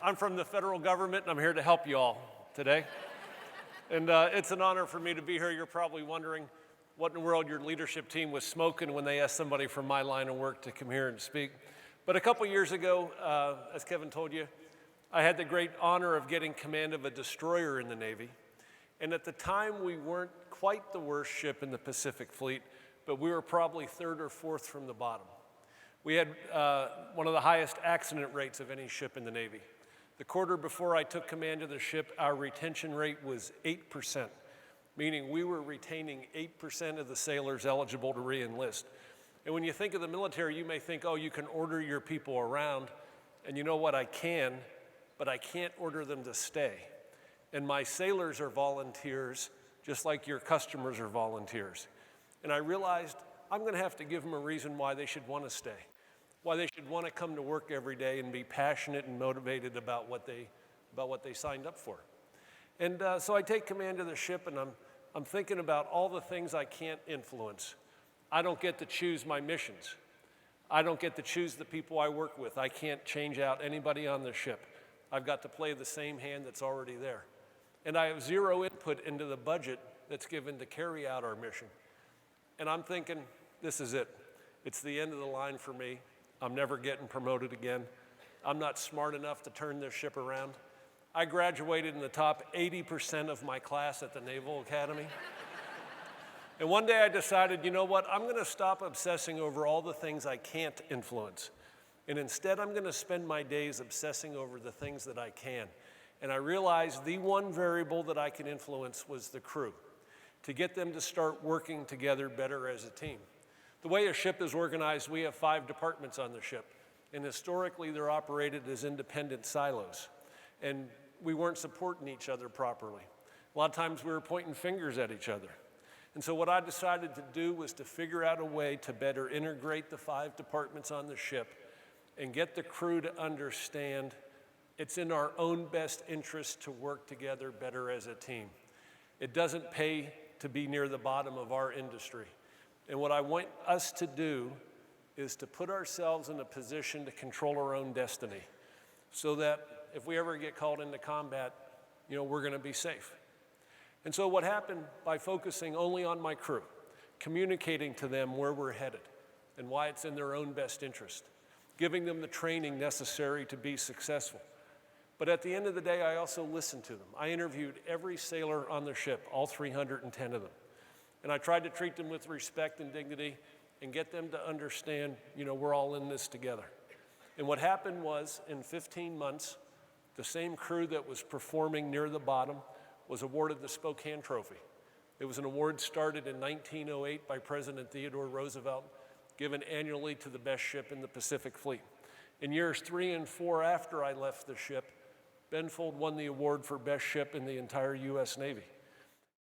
I'm from the federal government, and I'm here to help you all today. And it's an honor for me to be here. You're probably wondering what in the world your leadership team was smoking when they asked somebody from my line of work to come here and speak. But a couple years ago, as Kevin told you, I had the great honor of getting command of a destroyer in the Navy. And at the time, we weren't quite the worst ship in the Pacific Fleet, but we were probably third or fourth from the bottom. We had one of the highest accident rates of any ship in the Navy. The quarter before I took command of the ship, our retention rate was 8%, meaning we were retaining 8% of the sailors eligible to re-enlist. And when you think of the military, you may think, oh, you can order your people around, and you know what, I can, but I can't order them to stay. And my sailors are volunteers, just like your customers are volunteers. And I realized I'm gonna have to give them a reason why they should wanna stay, why they should wanna come to work every day and be passionate and motivated about what they signed up for. And so I take command of the ship, and I'm thinking about all the things I can't influence. I don't get to choose my missions. I don't get to choose the people I work with. I can't change out anybody on the ship. I've got to play the same hand that's already there. And I have zero input into the budget that's given to carry out our mission. And I'm thinking, this is it. It's the end of the line for me. I'm never getting promoted again. I'm not smart enough to turn this ship around. I graduated in the top 80% of my class at the Naval Academy. And one day I decided, you know what, I'm gonna stop obsessing over all the things I can't influence. And instead, I'm gonna spend my days obsessing over the things that I can. And I realized the one variable that I could influence was the crew, to get them to start working together better as a team. The way a ship is organized, we have 5 departments on the ship, and historically they're operated as independent silos, and we weren't supporting each other properly. A lot of times we were pointing fingers at each other. And so what I decided to do was to figure out a way to better integrate the 5 departments on the ship and get the crew to understand it's in our own best interest to work together better as a team. It doesn't pay to be near the bottom of our industry. And what I want us to do is to put ourselves in a position to control our own destiny so that if we ever get called into combat, we're gonna be safe. And so what happened by focusing only on my crew, communicating to them where we're headed and why it's in their own best interest, giving them the training necessary to be successful. But at the end of the day, I also listened to them. I interviewed every sailor on the ship, all 310 of them. And I tried to treat them with respect and dignity and get them to understand, we're all in this together. And what happened was, in 15 months, the same crew that was performing near the bottom was awarded the Spokane Trophy. It was an award started in 1908 by President Theodore Roosevelt, given annually to the best ship in the Pacific Fleet. In years 3 and 4 after I left the ship, Benfold won the award for best ship in the entire U.S. Navy.